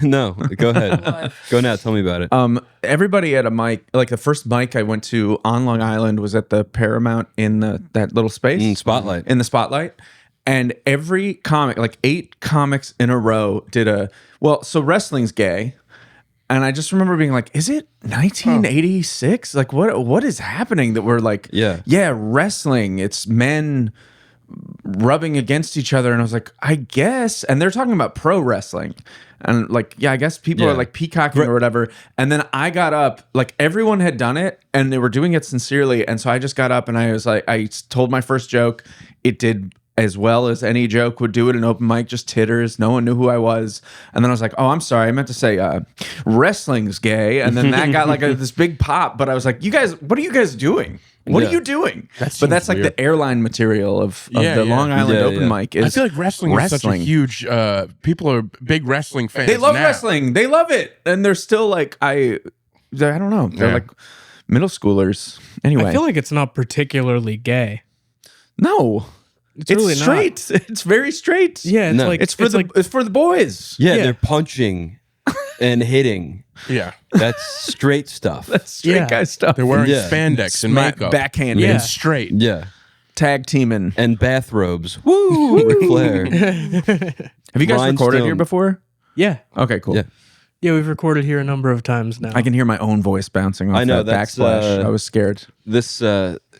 No, go ahead. Go now. Tell me about it. Everybody at a mic, like the first mic I went to on Long Island was at the Paramount in that little space. Spotlight. In the Spotlight. And every comic, like 8 comics in a row so wrestling's gay. And I just remember being like, is it 1986? Like what is happening that we're like, yeah, wrestling, it's men rubbing against each other. And I was like, I guess. And they're talking about pro wrestling. And like, yeah, I guess people are like peacocking or whatever. And then I got up, like everyone had done it and they were doing it sincerely. And so I just got up and I was like, I told my first joke. It did as well as any joke would do at an open mic, just titters. No one knew who I was. And then I was like, oh, I'm sorry. I meant to say wrestling's gay. And then that got like this big pop. But I was like, you guys, what are you guys doing? What are you doing? That's like weird. The airline material of the Long Island open mic. I feel like wrestling is such a huge, people are big wrestling fans. They love wrestling. They love it. And they're still like, I don't know. They're like middle schoolers. Anyway. I feel like it's not particularly gay. No. It's really straight. Not. It's very straight. Yeah, it's for the boys. Yeah, they're punching and hitting. Yeah, that's straight stuff. That's straight guy stuff. They're wearing spandex and makeup, backhand, and straight. Yeah, tag teaming and bathrobes. Woo, Ric Flair. Have you guys recorded here before? Yeah. Okay, cool. Yeah, we've recorded here a number of times now. I can hear my own voice bouncing off that backsplash. I was scared. This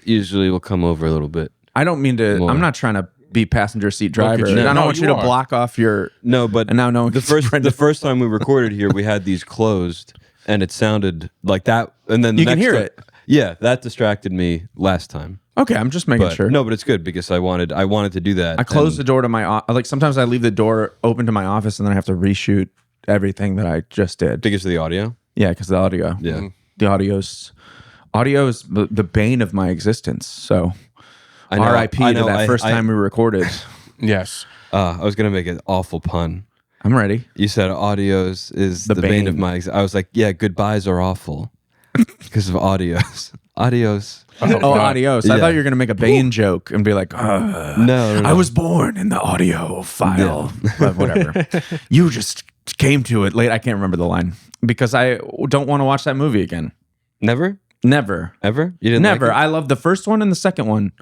usually will come over a little bit. I don't mean to. I'm not trying to be passenger seat driver. I don't want you to block off your. No, but and now no one the first time we recorded here, we had these closed, and it sounded like that. And then you can hear it. Yeah, that distracted me last time. Okay, I'm just making sure. No, but it's good because I wanted to do that. I close the door to my like. Sometimes I leave the door open to my office, and then I have to reshoot everything that I just did. Because of the audio. Yeah, because the audio. Yeah, the audio is the bane of my existence. So. R.I.P. to that first time we recorded. Yes. I was going to make an awful pun. I'm ready. You said audios is the bane of my existence. I was like, yeah, goodbyes are awful because of audios. Adios. Adios. Yeah. I thought you were going to make a Bane joke and be like, no. I was born in the audio file. Yeah. But whatever. You just came to it late. I can't remember the line because I don't want to watch that movie again. Never? Ever? You didn't Never. Like it? I love the first one and the second one.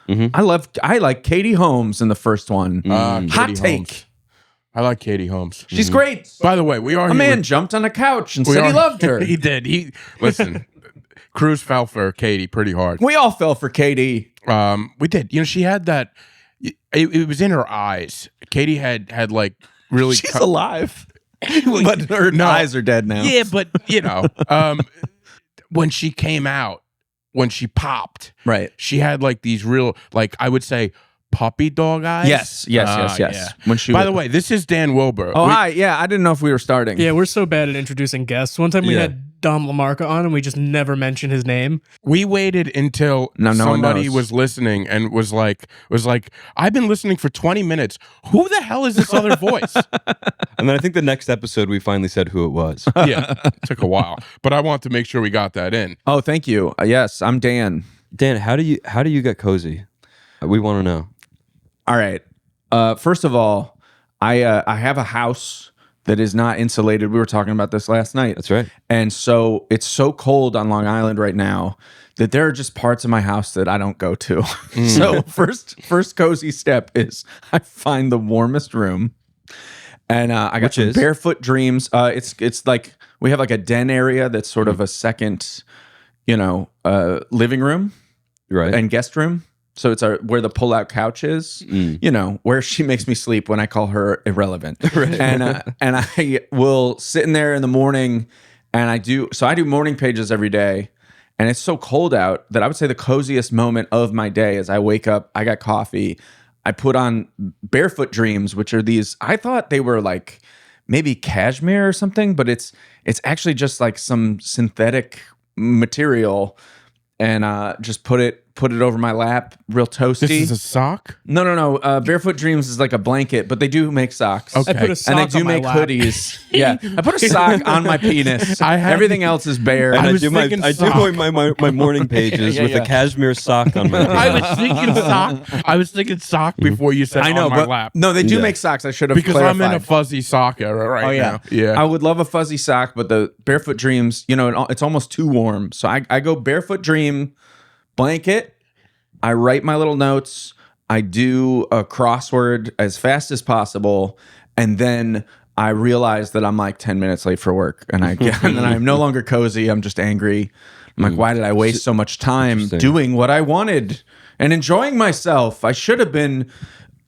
Mm-hmm. I like Katie Holmes in the first one. Hot take. Holmes. I like Katie Holmes. She's great. By the way, a man jumped on a couch and said he loved her. He did. Listen, Cruz fell for Katie pretty hard. We all fell for Katie. We did. You know, she had that. It was in her eyes. Katie had like really. She's alive, but her eyes are dead now. Yeah, but you know, when she came out. When she popped, right, she had like these real, like I would say, puppy dog eyes. Yes. Yeah. When by the way, this is Dan Wilbur. Hi. Yeah, I didn't know if we were starting. Yeah, we're so bad at introducing guests. One time we had Dom LaMarca on, and we just never mentioned his name. We waited until somebody was listening and was like, I've been listening for 20 minutes. Who the hell is this other voice? And then I think the next episode we finally said who it was. Yeah, it took a while, but I want to make sure we got that in. Oh, thank you. Yes, I'm Dan. Dan, how do you get cozy? We want to know. All right. First of all, I have a house that is not insulated. We were talking about this last night. That's right. And so it's so cold on Long Island right now that there are just parts of my house that I don't go to. So first cozy step is I find the warmest room. And I got some barefoot dreams. It's like we have like a den area that's sort of a second, living room, right, and guest room. So it's where the pull-out couch is, where she makes me sleep when I call her irrelevant. Right. And I will sit in there in the morning, and I do morning pages every day. And it's so cold out that I would say the coziest moment of my day is I wake up, I got coffee, I put on Barefoot Dreams, which are these, I thought they were like maybe cashmere or something, but it's actually just like some synthetic material, and just put put it over my lap, real toasty. This is a sock? No. Barefoot Dreams is like a blanket, but they do make socks. Okay. I put a sock And they do on my make lap. hoodies. Yeah, I put a sock on my penis. Everything else is bare. And I was do my thinking I do sock. my morning pages with a cashmere sock on my I penis. was thinking sock. I was thinking sock before you said I know, on my but lap. no, they do Yeah. make socks. I should have Because clarified. I'm in a fuzzy sock era right now. Yeah. I would love a fuzzy sock, but the Barefoot Dreams, it's almost too warm. So I go Barefoot Dream blanket. I write my little notes. I do a crossword as fast as possible, and then I realize that I'm like 10 minutes late for work, and and then I'm no longer cozy. I'm just angry. I'm like, why did I waste so much time doing what I wanted and enjoying myself? I should have been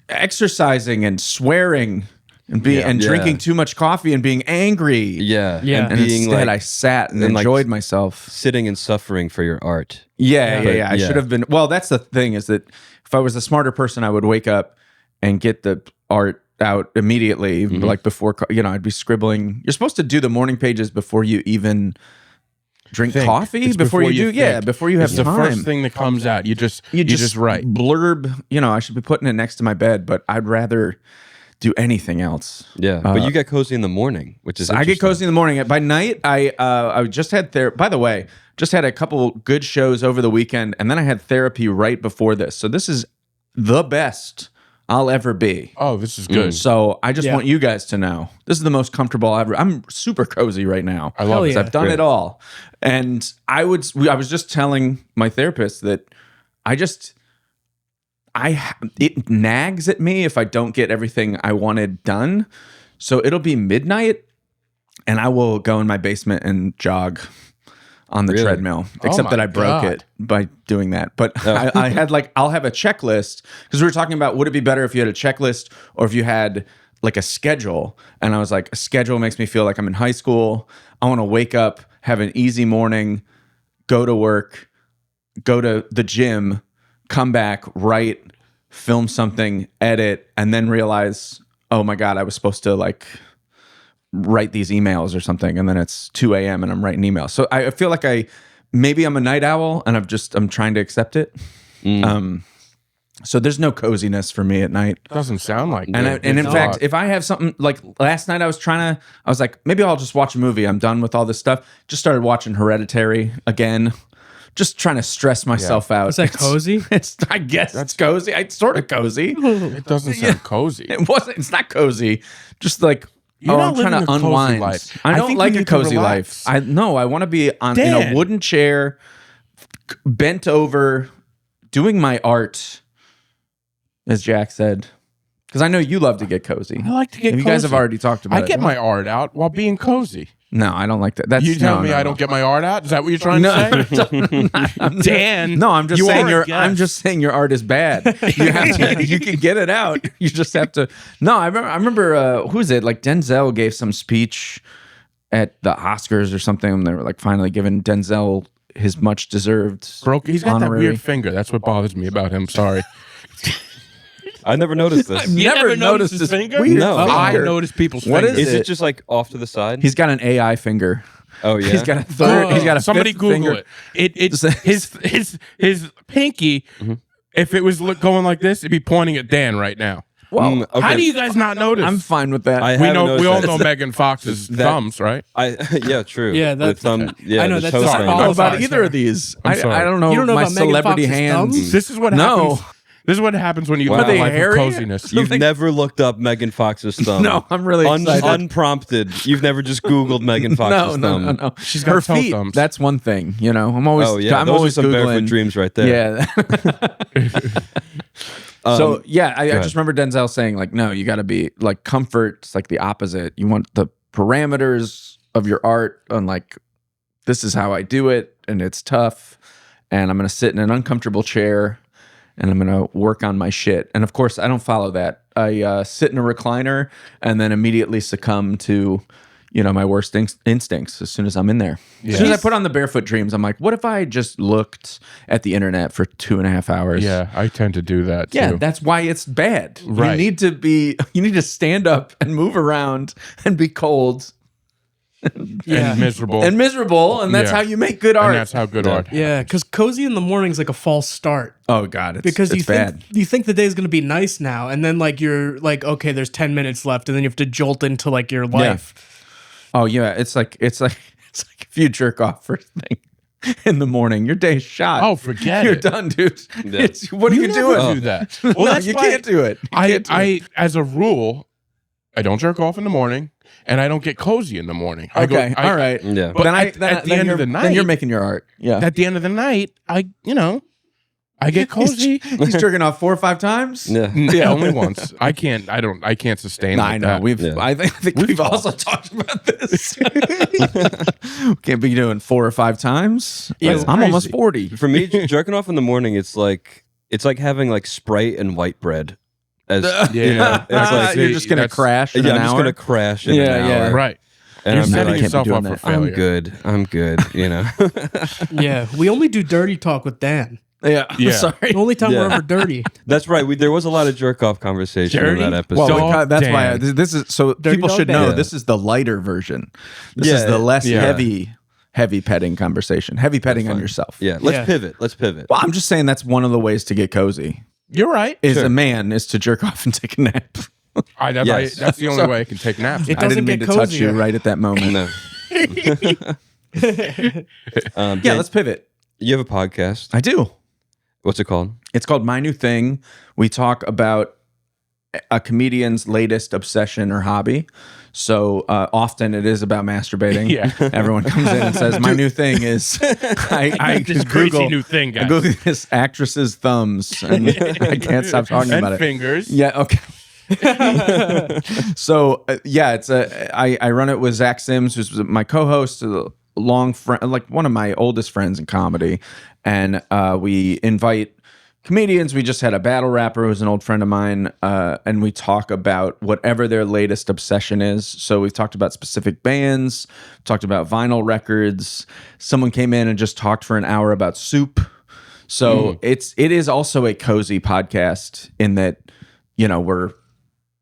exercising and swearing and drinking too much coffee and being angry. Yeah. Yeah. And And being instead, like I sat and and, like, enjoyed myself. sitting and suffering for your art. Yeah. I Yeah. should have been. Well, that's the thing, is that if I was a smarter person, I would wake up and get the art out immediately, like before, I'd be scribbling. You're supposed to do the morning pages before you even drink Think. coffee, It's before you do. think. Yeah, before you have It's the time. first thing that comes out. You just write. blurb. I should be putting it next to my bed, but I'd rather do anything else. Yeah. But you get cozy in the morning, which is I get interesting. cozy in the morning. By night, I just had therapy. By the way, just had a couple good shows over the weekend, and then I had therapy right before this. So this is the best I'll ever be. Oh, this is good. So I just want you guys to know this is the most comfortable ever. I'm super cozy right now. I love it. yeah. I've done it all, and I was just telling my therapist that it nags at me if I don't get everything I wanted done. So it'll be midnight, and I will go in my basement and jog on the Really? treadmill, except my that I broke God. it by doing that. But I had I'll have a checklist, because we were talking about, would it be better if you had a checklist or if you had like a schedule? And I was like, a schedule makes me feel like I'm in high school. I want to wake up, have an easy morning, go to work, go to the gym, come back, write, film something, edit, and then realize, oh my God, I was supposed to write these emails or something, and then it's 2 a.m. and I'm writing emails. So I feel like maybe I'm a night owl, and I'm trying to accept it. So there's no coziness for me at night. Doesn't sound like it. And in fact, if I have something like last night, I was like, maybe I'll just watch a movie. I'm done with all this stuff. Just started watching Hereditary again. Just trying to stress myself out. Is that cozy? I guess it's cozy. It's sort of cozy. it doesn't sound cozy. It wasn't. It's not cozy. Just like, You're not I'm trying living to a cozy unwind. life. I I don't think like you a need to cozy relax. life. I want to be in a Dan. wooden chair, bent over, doing my art, as Jack said. Because I know you love to get cozy. I like to get You cozy. guys have already talked about I it. get my art out while being cozy. No, I don't like that. That's You tell no, me no, I no. don't get my art out? Is that what you're trying to say? Dan. No, I'm just you saying are a your. guest. I'm just saying your art is bad. You have to. You can get it out. You just have to. No, I remember. Who's it? Like Denzel gave some speech at the Oscars or something, and they were like finally giving Denzel his much deserved. Broke. He's got honorary. that weird finger. That's what bothers me about him. Sorry. I never noticed this. You never noticed his this finger? weird No. I finger. notice people's What fingers. Is it? it just like off to the side? He's got an AI finger. Oh yeah. He's got a third. he's got a Somebody fifth Google finger. it. It's his pinky. If it was going like this, it'd be pointing at Dan right now. Well, okay. How do you guys not notice? I'm fine with that. I we haven't know. We noticed all that. know Megan Fox's thumbs, right? Yeah, true. Yeah, The that's- thumb. Yeah, I know the that's toe not thing. I don't know all about Sorry, either sorry. of these. I'm sorry. I don't know. You don't know my about Megan celebrity Fox's hands. thumbs? This is what No. happens. This is what happens when you Wow. live Are a they life hairy? of coziness. You've never looked up Megan Fox's thumb. No, I'm really excited. Unprompted. You've never just Googled Megan Fox's thumb. No. She's Her got toe feet. thumbs. That's one thing. I'm always. Oh yeah, I'm those always are some Googling. barefoot dreams right there. Yeah. So yeah, I just remember Denzel saying like, no, you got to be like comfort. It's like the opposite. You want the parameters of your art on like, this is how I do it, and it's tough, and I'm gonna sit in an uncomfortable chair, and I'm gonna work on my shit. And of course, I don't follow that. I sit in a recliner and then immediately succumb to, my worst instincts as soon as I'm in there. As soon as I put on the Barefoot Dreams, I'm like, what if I just looked at the internet for 2.5 hours? Yeah, I tend to do that too. Yeah, that's why it's bad. Right. You need to stand up and move around and be cold. and miserable. And that's Yeah. how you make good art. And that's how good art. Yeah, because cozy in the morning is like a false start. Oh God, Because it's bad. you think the day is going to be nice now, and then like you're like, okay, there's 10 minutes left, and then you have to jolt into like your life. Oh yeah, it's like if you jerk off first thing in the morning, your day's shot. Oh, forget You're it. done, dude. Yeah. What are you never doing? do that. Well, Well, that's you why can't do it. I as a rule, I don't jerk off in the morning, and I don't get cozy in the morning. I go, all right. Yeah. But Then at the end of the then you're night, making your art. Yeah. at the end of the night, I get cozy. He's jerking off 4 or 5 times. Yeah. Yeah, only once. I can't sustain. No, like I know. that. I think we've also talked about this. Can't be doing 4 or 5 times. Yeah. I'm Crazy. almost 40. For me, jerking off in the morning, it's like having like Sprite and white bread. As you know, it's like You're just gonna that's- crash in yeah, an I'm just hour. gonna crash in Yeah, an yeah. hour. Right. And You're I'm setting like, yourself doing up for that. failure. I'm good. You know. Yeah, we only do dirty talk with Dan. Yeah. Yeah. Sorry. The only time we're Yeah. ever dirty. That's right. There was a lot of jerk off conversation Dirty? in that episode. Well, Dog that's Dan. why this is so Dirty people dog should Dan. know Yeah. this is the lighter version. This Yeah, is the less yeah. heavy petting conversation. Heavy petting on yourself. yeah, let's Yeah. pivot. Let's pivot. Well, I'm just saying that's one of the ways to get cozy. You're right. Is Sure. a man is to jerk off and take a nap. Yes. That's the only way I can take naps. It I doesn't didn't mean get to touch cozier. you right at that moment. No. Yeah, Dan, let's pivot. you have a podcast. I do. What's it called? It's called My New Thing. We talk about a comedian's latest obsession or hobby. So often it is about masturbating. Yeah. Everyone comes in and says, my new thing is I This just crazy Google, new thing, I guys. Google this actress's thumbs and I can't stop talking and about it. fingers. Yeah, okay. So it's I run it with Zach Sims, who's my co-host, a long friend, like one of my oldest friends in comedy, and we invite comedians. We just had a battle rapper who's an old friend of mine, and we talk about whatever their latest obsession is. So we've talked about specific bands, talked about vinyl records. Someone came in and just talked for an hour about soup. So it is also a cozy podcast in that, we're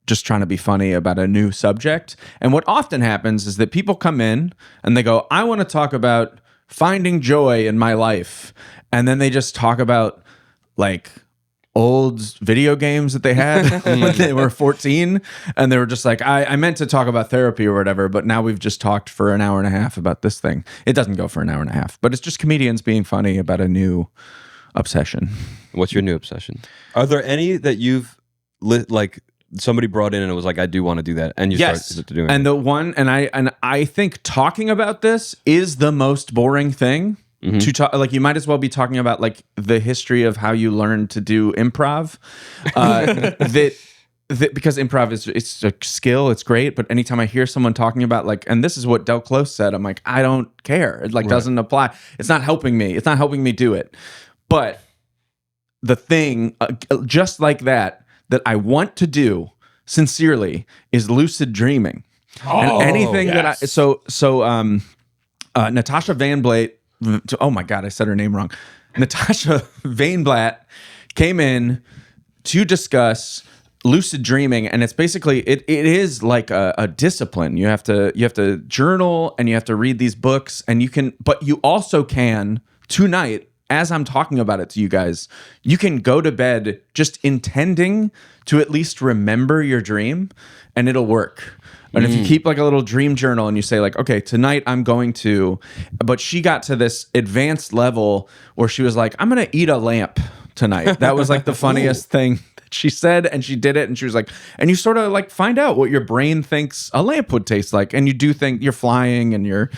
just trying to be funny about a new subject. And what often happens is that people come in and they go, I want to talk about finding joy in my life. And then they just talk about like old video games that they had when they were 14. And they were just like, I meant to talk about therapy or whatever, but now we've just talked for an hour and a half about this thing. It doesn't go for an hour and a half, but it's just comedians being funny about a new obsession. What's your new obsession? Are there any that you've like somebody brought in and it was like, I do want to do that, and you started doing it? And the one, and I think talking about this is the most boring thing to talk. Like, you might as well be talking about like the history of how you learned to do improv. Because improv it's a skill, it's great. But anytime I hear someone talking about like, and this is what Del Close said, I'm like, I don't care. It like doesn't apply. It's not helping me. It's not helping me do it. But the thing, just like that I want to do sincerely is lucid dreaming. And anything that Natasha Van Blate, oh my God, I said her name wrong. Natasha Vainblatt came in to discuss lucid dreaming, and it's basically it is like a discipline. You have to journal and you have to read these books, and but you also can tonight, as I'm talking about it to you guys, you can go to bed just intending to at least remember your dream, and it'll work. And if you keep like a little dream journal and you say like, okay, tonight I'm going to, but she got to this advanced level where she was like, I'm going to eat a lamp tonight. That was like the funniest thing that she said, and she did it. And she was like, and you sort of like find out what your brain thinks a lamp would taste like. And you do think you're flying and you're,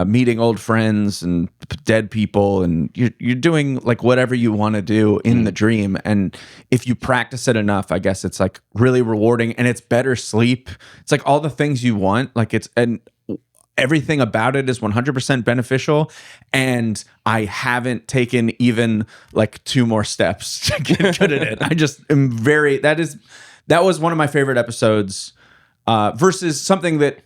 meeting old friends and dead people, and you're doing like whatever you want to do in the dream. And if you practice it enough, I guess it's like really rewarding, and it's better sleep. It's like all the things you want, like and everything about it is 100% beneficial. And I haven't taken even like 2 more steps to get good at it. I just am that was one of my favorite episodes, versus something that,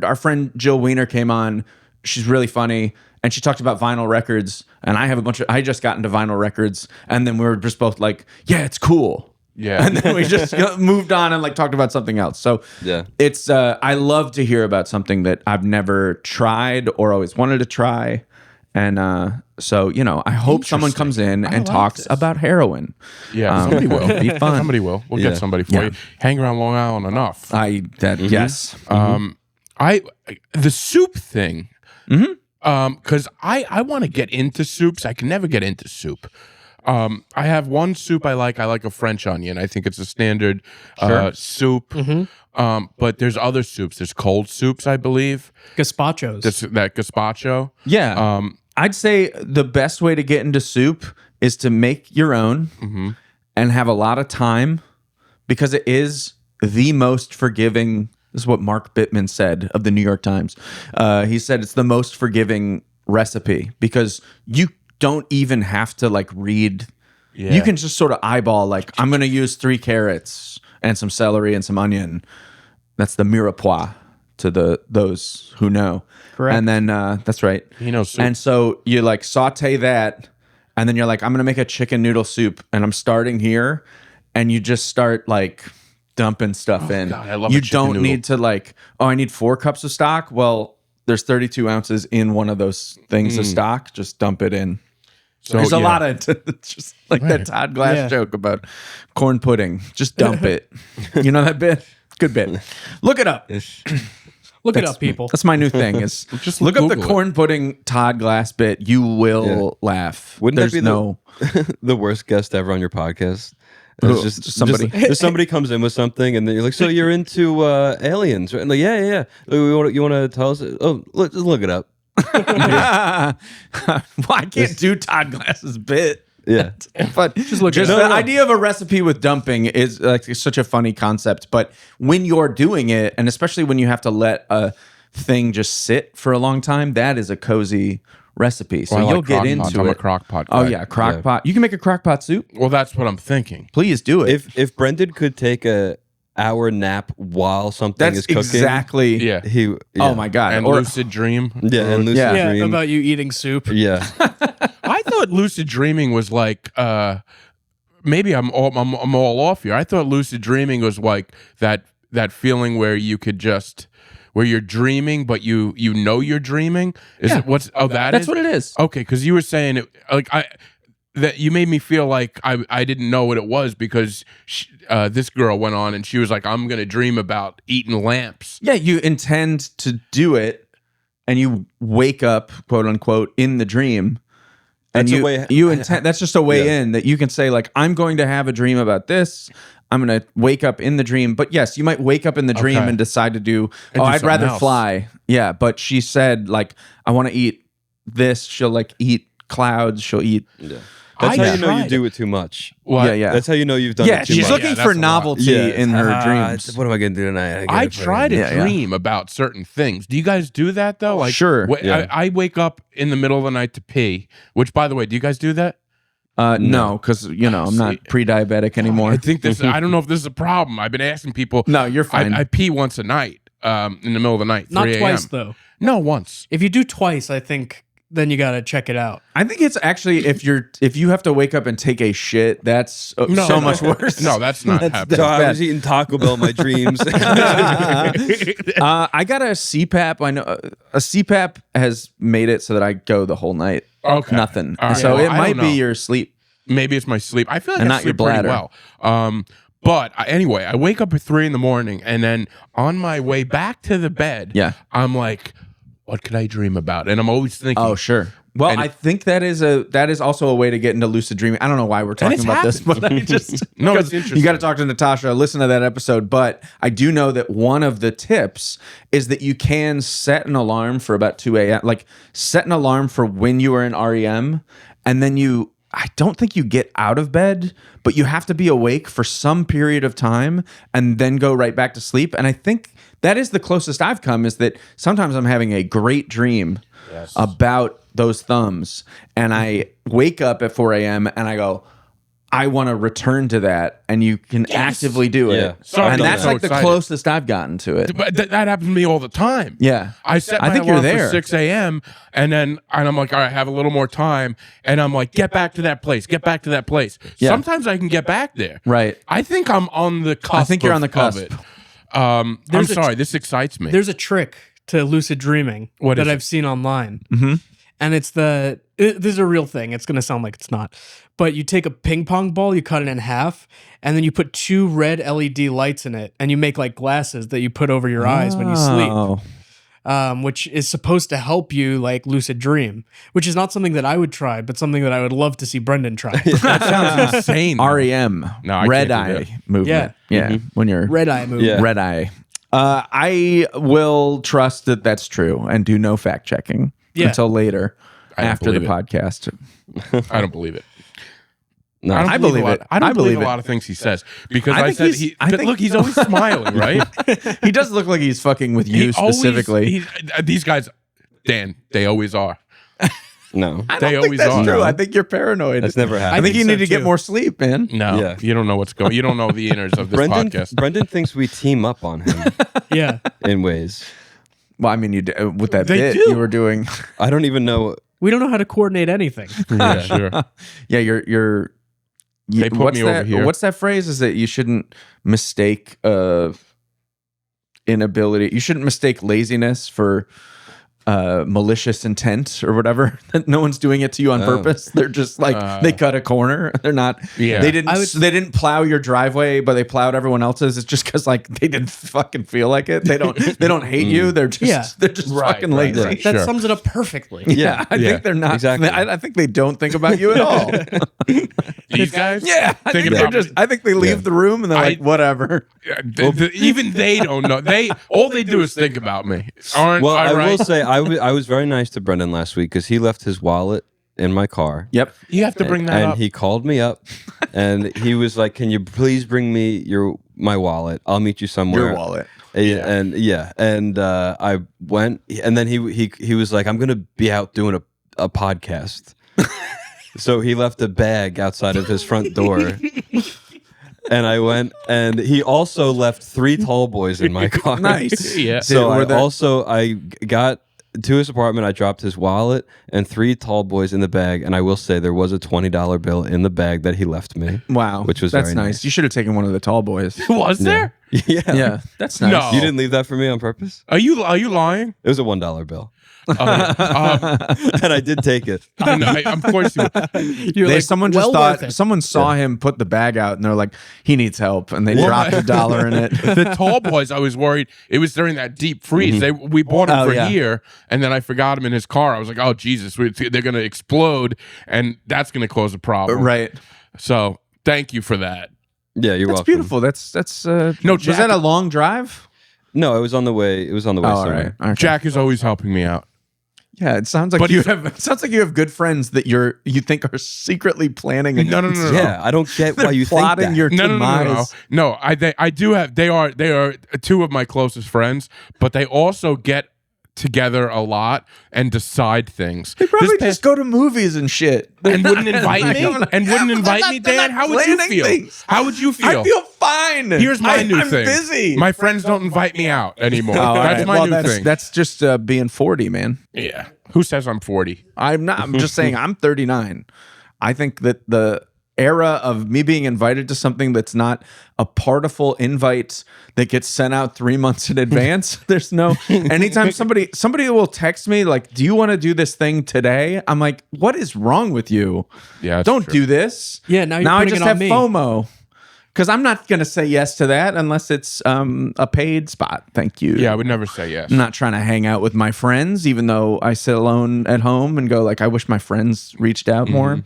our friend Jill Wiener came on. She's really funny, and she talked about vinyl records. And I just got into vinyl records, and then we were just both like, "Yeah, it's cool." Yeah. And then we just moved on and like talked about something else. So it's I love to hear about something that I've never tried or always wanted to try. And so, you know, I hope someone comes in and talks about heroin. Yeah, somebody will. It'll be fun. Somebody will. We'll get somebody for you. Hang around Long Island enough. Yes. The soup thing. Because I want to get into soups. I can never get into soup. I have one soup I like. I like a French onion. I think it's a standard soup. But there's other soups. There's cold soups, I believe. Gazpachos. That gazpacho. Yeah. I'd say the best way to get into soup is to make your own and have a lot of time, because it is the most forgiving. This is what Mark Bittman said of the New York Times. He said it's the most forgiving recipe because you don't even have to like read. Yeah. You can just sort of eyeball, like, I'm going to use 3 carrots and some celery and some onion. That's the mirepoix to those who know. Correct. And then that's right. You know, soup. And so you like saute that, and then you're like, I'm going to make a chicken noodle soup, and I'm starting here, and you just start like dumping stuff in. God, I love you a chicken don't noodle. need to like, oh, I need 4 cups of stock. Well, there's 32 ounces in one of those things of stock. Just dump it in. So there's a lot of just like that Todd Glass joke about corn pudding. Just dump it. You know that bit? Good bit. Look it up. Look it up, people. That's my new thing. Is Just look up the Google it. corn pudding Todd Glass bit. You will laugh. Wouldn't There's that be the worst guest ever on your podcast? It's just somebody. Just somebody comes in with something, and then you're like, "So you're into aliens?" Right? And like, yeah. You want to tell us? Oh, let's look it up. Well, I can't do Todd Glass's bit. Yeah, but just the idea of a recipe with dumping is like such a funny concept. But when you're doing it, and especially when you have to let a thing just sit for a long time, that is a cozy recipe. So you'll get into it. I'm a crock pot guy. Oh yeah, crock pot. You can make a crock pot soup. Well, that's what I'm thinking. Please do it. If Brendan could take a hour nap while something is cooking, exactly. Yeah. Oh my god. And lucid dream. Yeah, and lucid dream. About you eating soup. Yeah. I thought lucid dreaming was like maybe I'm all off here. I thought lucid dreaming was like that feeling where you could just where you're dreaming but you know you're dreaming. Is it what's that's what it is. Okay, because you were saying it like that you made me feel like I didn't know what it was because this girl went on and she was like, I'm gonna dream about eating lamps. Yeah, you intend to do it, and you wake up, quote unquote, in the dream. And you intend. That's just a way in that you can say, like, I'm going to have a dream about this. I'm going to wake up in the dream. But yes, you might wake up in the dream and decide to do. I'd rather fly. Yeah, but she said, like, I want to eat this. She'll like eat clouds. She'll eat. Yeah. That's how you know you do it too much. What? Yeah. That's how you know you've done it too much. She's looking for novelty in her dreams. What am I going to do tonight? I try to dream about certain things. Do you guys do that though? Like, sure. I wake up in the middle of the night to pee. Which, by the way, do you guys do that? No, because I'm not pre-diabetic anymore. I think this. I don't know if this is a problem. I've been asking people. No, you're fine. I pee once a night. In the middle of the night. Not twice though. No, once. If you do twice, I think then you got to check it out. I think it's actually if you have to wake up and take a shit, that's so much worse. No, that's not happening. So I was eating Taco Bell in my dreams. I got a CPAP. I know a CPAP has made it so that I go the whole night. Okay, nothing. Right. So well, it might be your sleep. Maybe it's my sleep. I feel like and I not sleep your pretty bladder. well. But anyway, I wake up at 3 a.m, and then on my way back to the bed, I'm like, what could I dream about? And I'm always thinking, oh, sure. Well, I think that is also a way to get into lucid dreaming. I don't know why we're talking about this, but I just no, it's interesting. You got to talk to Natasha. Listen to that episode. But I do know that one of the tips is that you can set an alarm for about 2 a.m. Like set an alarm for when you are in REM, and then I don't think you get out of bed, but you have to be awake for some period of time and then go right back to sleep. And I think that is the closest I've come, is that sometimes I'm having a great dream about those thumbs, and I wake up at 4 a.m. and I go, I want to return to that, and you can actively do it. Yeah. Sorry, And I'm that's so like the excited. closest I've gotten to it. But that happens to me all the time. Yeah. I set my I think you're alarm there. for 6 a.m. and I'm like, all right, I have a little more time, and I'm like, get back to that place, get back to that place. Yeah. Sometimes I can get back there. Right. I think I'm on the cusp. I think you're on the of cusp. it. I'm sorry, this excites me. There's a trick to lucid dreaming What is that it? I've seen online. Mm-hmm. And it's this is a real thing. It's going to sound like it's not. But you take a ping pong ball, you cut it in half, and then you put 2 red LED lights in it, and you make like glasses that you put over your eyes when you sleep. Which is supposed to help you like lucid dream, which is not something that I would try, but something that I would love to see Brendan try. That sounds insane. REM. No, I red can't do eye movement. Yeah. When you're Red eye movie. Yeah. red eye. I will trust that that's true and do no fact checking until later don't after the believe it. podcast. I don't believe it. No. I don't believe a lot- it. I don't I believe believe a it. lot of things he says because I I, think said he's- I think- look, he's always smiling, right? He does look like he's fucking with you He always- specifically. these guys, Dan, they always are. No. I don't they think always that's are. true. No. I think you're paranoid. That's never I happened. think you so need to get too. more sleep, man. No, Yeah. you don't know what's going. You don't know the innards of this podcast. Brendan thinks we team up on him Yeah. in ways. Well, I mean, you with that They bit do. you were doing. I don't even know. We don't know how to coordinate anything. Yeah, sure. Yeah, you're. They put what's me that, over here. What's that phrase? Is that you shouldn't mistake inability. You shouldn't mistake laziness for malicious intent or whatever. No one's doing it to you on purpose. They're just like they cut a corner. They're not. Yeah. They didn't plow your driveway, but they plowed everyone else's. It's just because like they didn't fucking feel like it. They don't hate you. They're just fucking lazy. right. That Sure. sums it up perfectly. Yeah, I Yeah, think they're not. exactly. I think they don't think about you at all. These guys, Yeah, I think Thinking they're about- I think they leave the room and they're like, whatever. even they don't know. All they do is think about me. Aren't Well, I I right? will say I was very nice to Brendan last week because he left his wallet in my car. Yep. You have to bring that And up. he called me up and he was like, "Can you please bring me my wallet? I'll meet you somewhere." Your wallet. And I went, and then he was like, "I'm gonna be out doing a podcast." So he left a bag outside of his front door. And I went, and he also left 3 tall boys in my car. Nice. Yeah. So Were they- I got to his apartment. I dropped his wallet and 3 tall boys in the bag. And I will say there was a $20 bill in the bag that he left me. Wow, Which was that's very nice. nice. You should have taken one of the tall boys. Was there? Yeah. Yeah, that's nice. No. You didn't leave that for me on purpose? Are you lying? It was a $1 bill. Um, And I did take it. I know, of course you would. You're like, Someone well just worth thought it. someone saw him put the bag out and they're like, he needs help, and they dropped $1 in it. The tall boys, I was worried. It was during that deep freeze. We bought them Oh, for yeah. here, and then I forgot them in his car. I was like, oh Jesus, they're gonna explode, and that's gonna cause a problem. Right. So thank you for that. Yeah, you're That's welcome. beautiful. That's No, was Jack- that a long drive? No, it was on the way. It was on the way Oh, all somewhere. right. Okay. Jack is always helping me out. Yeah, it sounds like But you if- have. It sounds like you have good friends that you think are secretly planning. No. Yeah, I don't get why They're you think plotting that. your No. demise. No, I do have. They are 2 of my closest friends, but they also get together a lot and decide things. They probably This just go to movies and shit. and wouldn't invite They're me. not- And wouldn't Yeah, invite they're me, not- they're Dan. not How would you planning feel? things. How would you feel? I feel fine. Here's my new I'm thing. busy. My friends don't invite me out anymore. Oh, all That's right. my Well, new that's, thing. That's just being 40, man. Yeah. Who says I'm 40? I'm not. I'm just saying I'm 39. I think that the era of me being invited to something that's not a partiful invite that gets sent out 3 months in advance. There's no anytime somebody will text me like, "Do you want to do this thing today?" I'm like, "What is wrong with you? Yeah, that's Don't true. do this." Yeah, now you're I putting just it on have me. FOMO. Because I'm not going to say yes to that unless it's a paid spot. Thank you. Yeah, I would never say yes. I'm not trying to hang out with my friends, even though I sit alone at home and go like, I wish my friends reached out more.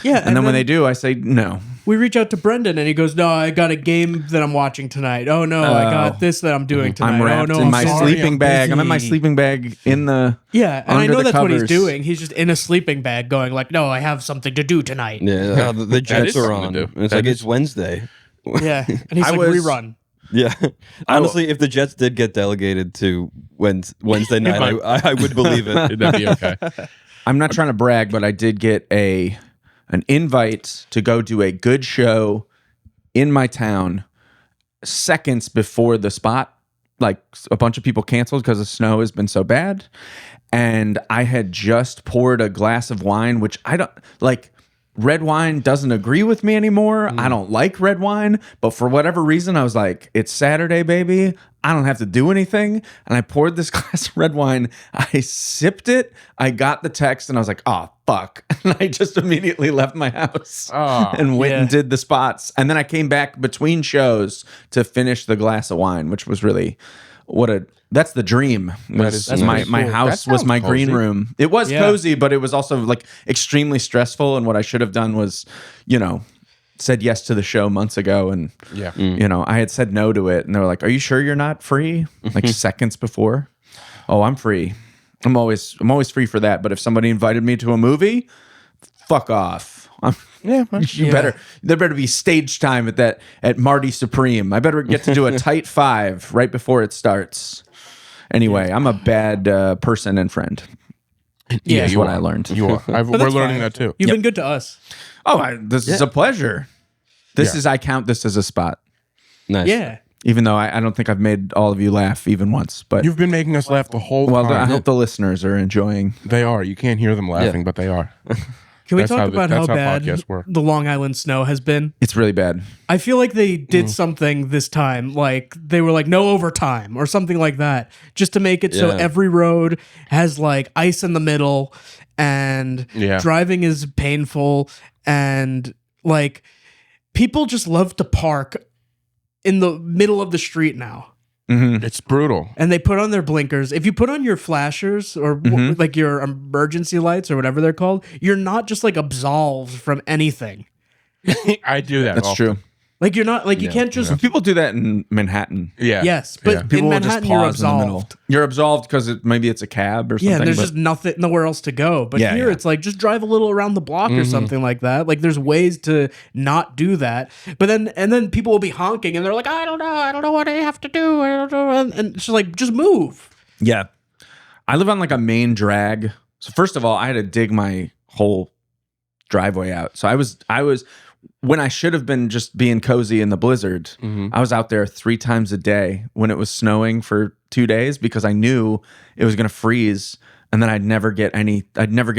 Yeah, And then when they do, I say no. we reach out to Brendan and he goes, "No, I got a game that I'm watching tonight. Oh no, I got this that I'm doing tonight. I'm wrapped oh no, in my sorry, sleeping I'm bag. I'm in my busy." sleeping bag in the Yeah, and I under know the that's what he's covers. doing. He's just in a sleeping bag, going like, "No, I have something to do tonight." Yeah, the Jets is are something on. to do. And it's That like is- it's Wednesday. Yeah, and he's I like, was- "Rerun." Yeah, honestly, if the Jets did get delegated to Wednesday night, I would believe it. That'd be okay. I'm not trying to brag, but I did get an an invite to go do a good show in my town seconds before the spot. Like a bunch of people canceled because the snow has been so bad. And I had just poured a glass of wine, which I don't like. Red wine doesn't agree with me anymore. I don't like red wine, but for whatever reason, I was like, it's Saturday, baby. I don't have to do anything. And I poured this glass of red wine. I sipped it. I got the text and I was like, oh, fuck. And I just immediately left my house and went and did the spots. And then I came back between shows to finish the glass of wine, which was really that's the dream. That's My house was my green room. It was cozy, but it was also like extremely stressful. And what I should have done was, said yes to the show months ago. And, I had said no to it. And they were like, are you sure you're not free? Like seconds before. Oh, I'm free. I'm always free for that. But if somebody invited me to a movie, fuck off. There better be stage time at Marty Supreme. I better get to do a tight 5 right before it starts. Anyway, I'm a bad person and friend. Yeah, that's what I learned. You are. We're learning that too. You've been good to us. Oh, this is a pleasure. I count this as a spot. Nice. Yeah. Even though I don't think I've made all of you laugh even once, but You've been making us laugh the whole time. well, I hope the listeners are enjoying. They are. You can't hear them laughing, but they are. Can we That's talk how about how bad podcasts work. the Long Island snow has been? It's really bad. I feel like they did something this time, like they were like no overtime or something like that, just to make it so every road has like ice in the middle and driving is painful, and like people just love to park in the middle of the street now. Mm-hmm. It's brutal. And they put on their blinkers. If you put on your flashers or like your emergency lights or whatever they're called, you're not just like absolved from anything. I do that. That's often. true. Like you're not like you can't just People do that in Manhattan. Yeah. Yes, but People in will just Manhattan you're pause in the middle. absolved. You're absolved because maybe it's a cab or something. Yeah, and there's but just nowhere else to go. But here it's like just drive a little around the block or something like that. Like there's ways to not do that. But then people will be honking and they're like, I don't know what I have to do. I don't know. And it's just like just move. yeah. I live on like a main drag. So first of all, I had to dig my whole driveway out. So I was when I should have been just being cozy in the blizzard, I was out there 3 times a day when it was snowing for 2 days because I knew it was going to freeze and then I'd never get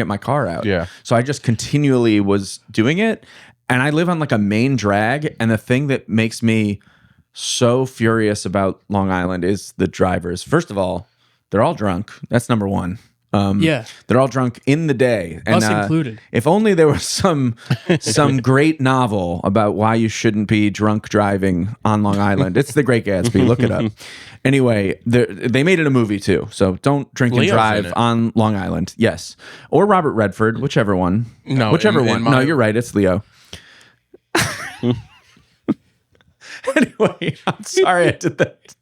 my car out. Yeah. So I just continually was doing it. And I live on like a main drag. And the thing that makes me so furious about Long Island is the drivers. First of all, they're all drunk. That's number one. They're all drunk in the day, and Us included. If only there was some great novel about why you shouldn't be drunk driving on Long Island. It's The Great Gatsby. Look it up. Anyway, they made it a movie too. So don't drink and drive on Long Island. Yes, or Robert Redford, whichever one. No, whichever one. No, you're right. It's Leo. Anyway, I'm sorry I did that.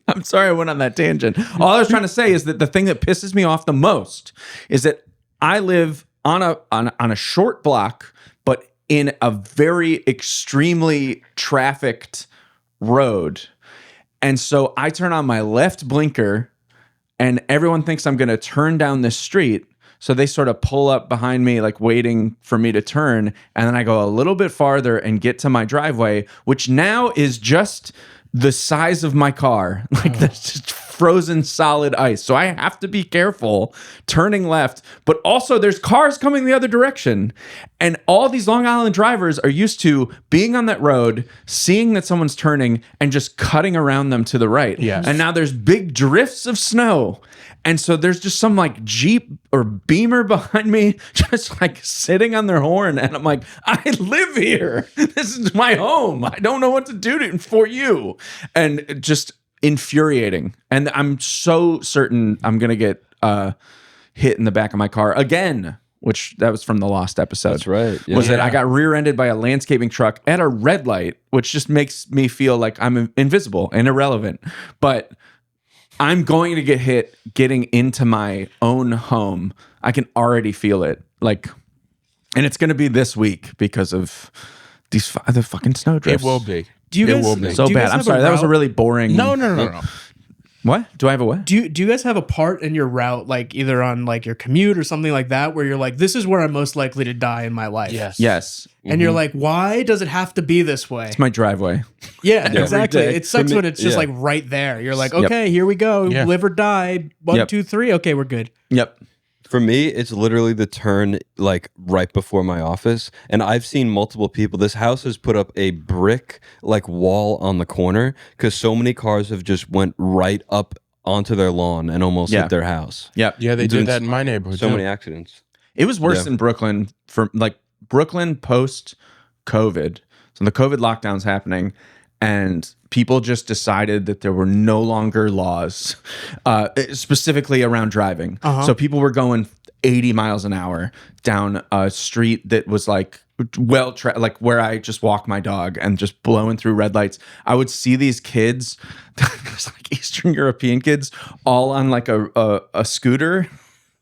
I'm sorry I went on that tangent. All I was trying to say is that the thing that pisses me off the most is that I live on a short block, but in a very extremely trafficked road. And so I turn on my left blinker and everyone thinks I'm going to turn down this street. So they sort of pull up behind me, like waiting for me to turn. And then I go a little bit farther and get to my driveway, which now is just the size of my car. Like that's just frozen solid ice. So I have to be careful turning left, but also there's cars coming the other direction. And all these Long Island drivers are used to being on that road, seeing that someone's turning and just cutting around them to the right. Yes. And now there's big drifts of snow. And so there's just some like Jeep or Beamer behind me, just like sitting on their horn. And I'm like, I live here. This is my home. I don't know what to do for you. And just infuriating. And I'm so certain I'm going to get hit in the back of my car again, which that was from the Lost episode. That's right. Yeah. Was that I got rear-ended by a landscaping truck at a red light, which just makes me feel like I'm invisible and irrelevant. But I'm going to get hit getting into my own home. I can already feel it. Like, and it's going to be this week because of the fucking snow drifts. It will be. Do you guys will be. So bad. I'm sorry. That was a really boring. No. What? Do I have a what? Do you guys have a part in your route, like either on like your commute or something like that, where you're like, this is where I'm most likely to die in my life? Yes. And you're like, why does it have to be this way? It's my driveway. Yeah, exactly. day. It sucks For me- when it's just like right there. You're like, okay, here we go. Live or die. 1, 2, 3. Okay, we're good. Yep. For me, it's literally the turn like right before my office. And I've seen multiple people. This house has put up a brick like wall on the corner because so many cars have just went right up onto their lawn and almost hit their house. Yep. Yeah, they Doing did that in my neighborhood. So too. many accidents. It was worse in Brooklyn for like Brooklyn post COVID. So the COVID lockdown's happening and people just decided that there were no longer laws specifically around driving. So people were going 80 miles an hour down a street that was like like where I just walk my dog and just blowing through red lights. I would see these kids, like Eastern European kids, all on like a scooter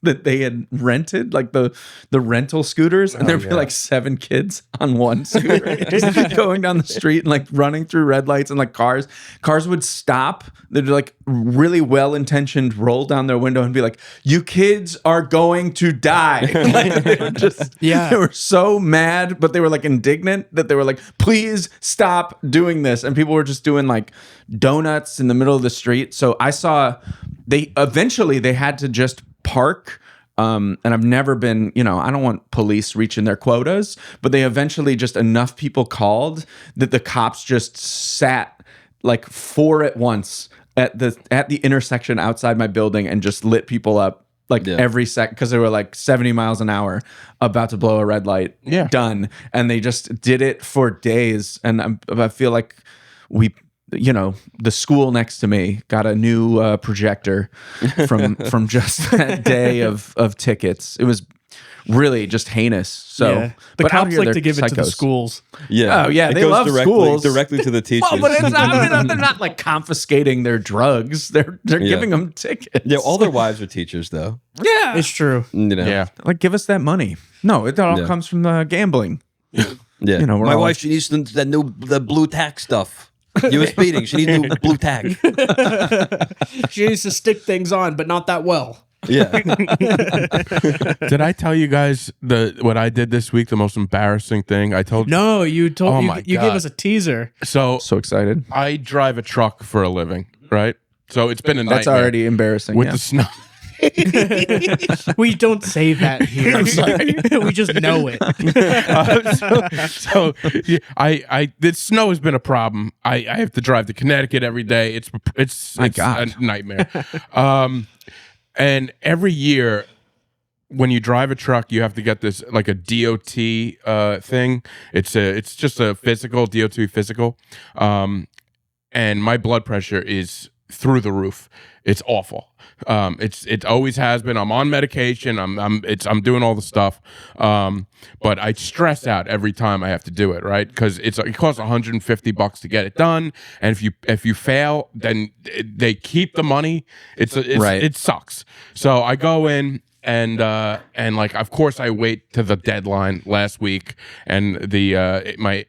that they had rented, like the rental scooters, and there'd be like 7 kids on one scooter just going down the street and like running through red lights, and like cars would stop. They'd like really well-intentioned roll down their window and be like, "You kids are going to die." Like, they were just they were so mad, but they were like indignant that they were like, "Please stop doing this." And people were just doing like donuts in the middle of the street. So I saw they had to just park. And I've never been, I don't want police reaching their quotas, but they eventually just enough people called that the cops just sat like 4 at once at the intersection outside my building and just lit people up like every second because they were like 70 miles an hour about to blow a red light. Done. And they just did it for days. And I feel like the school next to me got a new projector from just that day of tickets. It was really just heinous. So the but cops out here, like to give it to the psychos. schools. Yeah. Oh yeah, It they goes love schools directly to the teachers. Well, but it's not, they're not like confiscating their drugs. They're giving them tickets. Yeah, all their wives are teachers though. Yeah, It's true. Yeah. like give us that money. No, it all comes from the gambling. Yeah. We're My all- wife, she needs the blue tack stuff. You were speeding. She needs new blue tack. She needs to stick things on, but not that well. Yeah. Did I tell you guys what I did this week? The most embarrassing thing I told. No, you told Oh you my gave God. us a teaser. So excited. I drive a truck for a living, right? So it's been a nightmare. That's already embarrassing. with the snow. We don't say that here. I'm sorry. We just know it. The snow has been a problem. I have to drive to Connecticut every day. It's God. a nightmare. And every year when you drive a truck, you have to get this like a DOT thing. It's just a physical DOT physical. And my blood pressure is through the roof. It's awful. It always has been. I'm on medication. I'm doing all the stuff. But I stress out every time I have to do it, right? Because it costs $150 to get it done, and if you fail, then they keep the money. It sucks. So I go in. And like, of course, I wait to the deadline last week, and my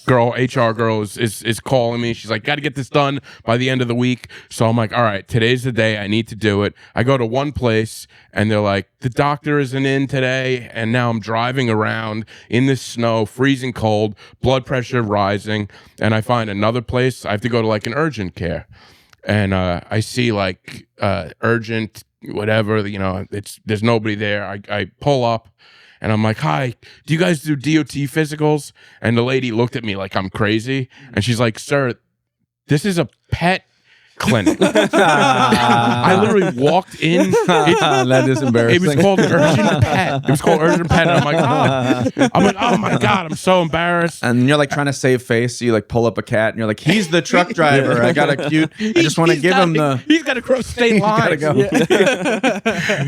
HR girl is calling me. She's like, "Got to get this done by the end of the week." So I'm like, "All right, today's the day. I need to do it." I go to one place, and they're like, "The doctor isn't in today," and now I'm driving around in the snow, freezing cold, blood pressure rising, and I find another place. I have to go to like an urgent care, and I see like urgent. Whatever, there's nobody there. I pull up and I'm like, "Hi, do you guys do DOT physicals?" And the lady looked at me like I'm crazy. And she's like, "Sir, this is a pet clinic." I literally walked in. That is embarrassing. It was called Urgent Pet. And I'm like, "Oh my God, I'm so embarrassed." And you're like trying to save face. So you like pull up a cat and you're like, "He's the truck driver. I got a cute. I just want to give him the. He's got to cross state lines." Go.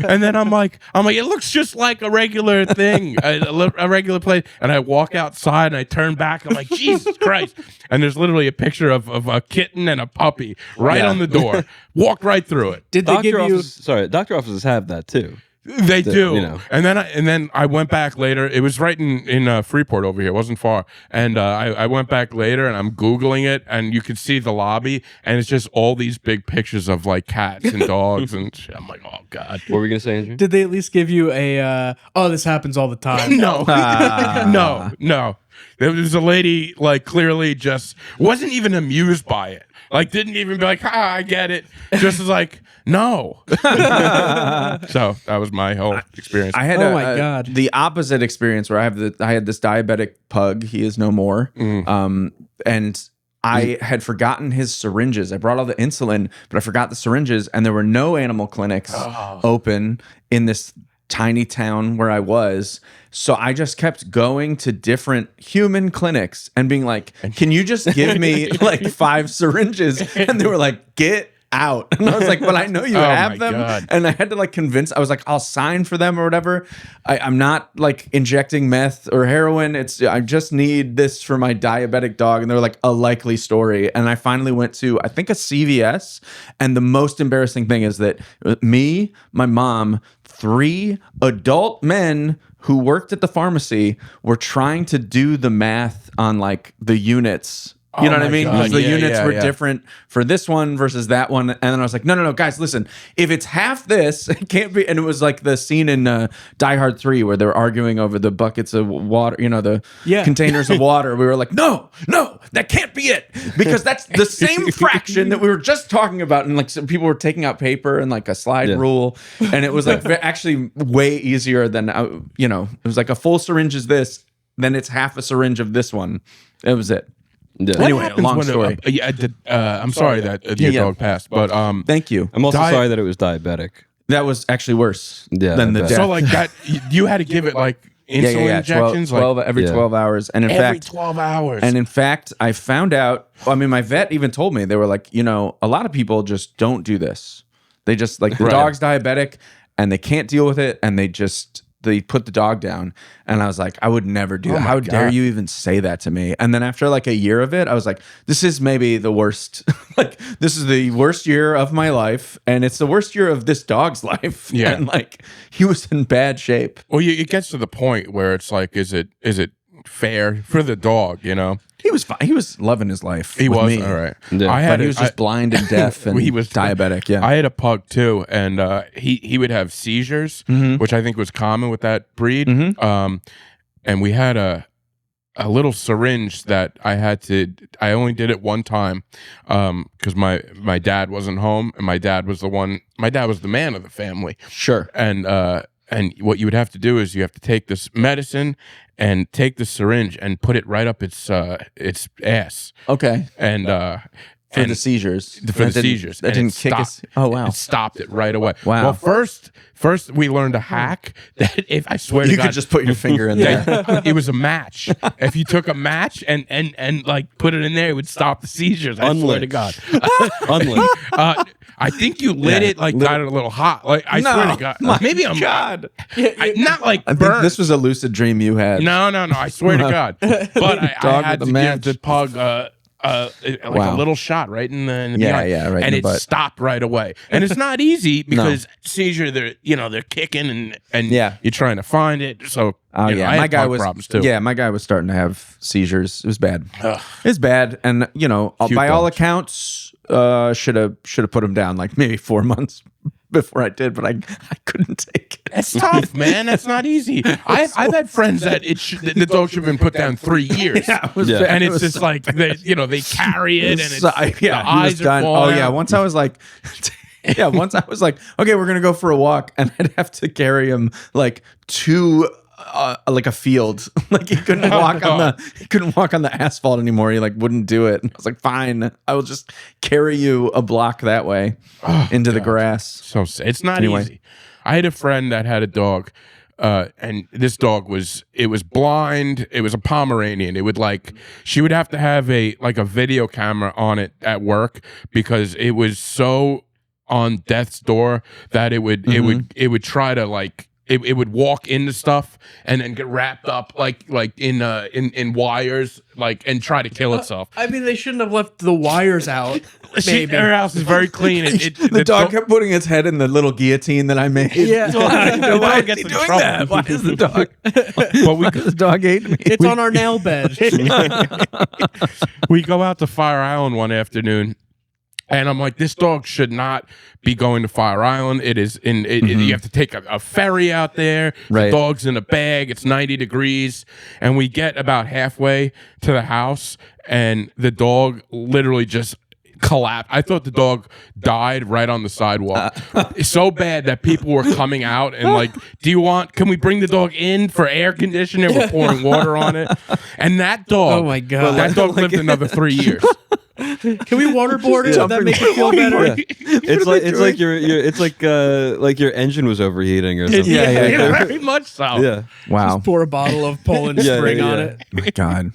And then I'm like, it looks just like a regular thing, a regular place. And I walk outside and I turn back. I'm like, Jesus Christ. And there's literally a picture of a kitten and a puppy right on the door. Walked right through it. Did they give you? Doctor offices have that too. They do, you know. and then I went back later. It was right in Freeport over here. It wasn't far. And I went back later, and I'm Googling it, and you can see the lobby, and it's just all these big pictures of like cats and dogs, and shit. I'm like, oh god. What were we gonna say, Andrew? Did they at least give you a? Oh, this happens all the time. No, no. There was a lady like clearly just wasn't even amused by it. Like didn't even be like, I get it. Just was like, no. So that was my whole experience. I had God. the opposite experience where I had this diabetic pug. He is no more. And I had forgotten his syringes. I brought all the insulin, but I forgot the syringes, and there were no animal clinics open in this tiny town where I was. So I just kept going to different human clinics and being like, can you just give me like 5 syringes? And they were like, get out. And I was like, but I know you have them. God. And I had to like convince, I was like, I'll sign for them or whatever. I'm not like injecting meth or heroin. I just need this for my diabetic dog. And they were like, a likely story. And I finally went to, I think, a CVS. And the most embarrassing thing is that me, my mom, 3 adult men who worked at the pharmacy were trying to do the math on like the units. You know what I mean? Because the units were different for this one versus that one. And then I was like, no, guys, listen. If it's half this, it can't be. And it was like the scene in Die Hard 3 where they were arguing over the buckets of water, the containers of water. We were like, no, that can't be it. Because that's the same fraction that we were just talking about. And like some people were taking out paper and like a slide rule. And it was like actually way easier than, it was like a full syringe is this, then it's half a syringe of this one. That was it. Yeah. Anyway, long story. I'm sorry that your dog passed, but thank you. I'm also sorry that it was diabetic. That was actually worse I than the bet. death. so like that you had to give it like insulin injections 12 like every 12 hours. And in every fact, 12 hours. And in fact, I found out, my vet even told me, they were like, a lot of people just don't do this. They just like the dog's diabetic and they can't deal with it, and they put the dog down. And I was like, I would never do that. How dare you even say that to me? And then after like a year of it, I was like, this is maybe the worst. Like, this is the worst year of my life. And it's the worst year of this dog's life. Yeah. And like, he was in bad shape. Well, it gets to the point where it's like, is it fair for the dog, He was fine. He was loving his life. He with was me. all right. Yeah. But he was just blind and deaf, and he was diabetic. Yeah. I had a pug too, and he would have seizures, which I think was common with that breed. And we had a little syringe that I only did it one time because my dad wasn't home, and my dad was the man of the family. Sure. And what you would have to do is you have to take this medicine and take the syringe and put it right up its ass. Okay. And For the seizures. Seizures. That didn't kick us. Oh, wow. It stopped it right away. Wow. Well, first we learned a hack that if I swear to You God, could just put your finger in there. it was a match. If you took a match and like put it in there, it would stop the seizures. I swear to God. Unlit. I think you lit it, like got it a little hot. Like I swear to God. Maybe I'm God. not like I think burnt. this was a lucid dream you had. No. I swear to God. But I had to give the pug a little shot right in the behind. Right and in the it butt. stopped right away. And it's not easy because seizure, they're kicking and you're trying to find it. So I had my guy pug problems too. Yeah, my guy was starting to have seizures. It was bad. It's bad, and by all accounts, should have put him down like maybe 4 months before I did, but I couldn't take it. That's tough, man. That's not easy. I've had friends that the dog should have been put down 3 years. And it's just like they carry it, and it's the eyes are falling out. Once I was like, okay, we're gonna go for a walk, and I'd have to carry him like to like a field. Like he couldn't walk on the asphalt anymore. He like wouldn't do it. And I was like, fine, I will just carry you a block that way into the grass. So it's not easy. I had a friend that had a dog, and this dog was blind. It was a Pomeranian. It would she would have to have a video camera on it at work because it was so on death's door that it would try to it would walk into stuff and then get wrapped up like in wires, like, and try to kill itself. I mean, they shouldn't have left the wires out. Maybe. Her house is very clean. The dog kept putting its head in the little guillotine that I made. Yeah. Why is he doing that? Why is the dog? The dog ate me. It's on our nail bed. We go out to Fire Island one afternoon. And I'm like, this dog should not be going to Fire Island. It is you have to take a ferry out there. Right. The dog's in a bag. It's 90 degrees. And we get about halfway to the house, and the dog literally just collapsed. I thought the dog died right on the sidewalk. It's so bad that people were coming out and like, can we bring the dog in for air conditioning? We're pouring water on it. And that dog, oh my God, that dog lived another 3 years. Can we waterboard it? Does that make it feel better? Yeah. It's like your engine was overheating or something. Yeah, very much so. Yeah. Wow. Just pour a bottle of Poland Spring on it. My God.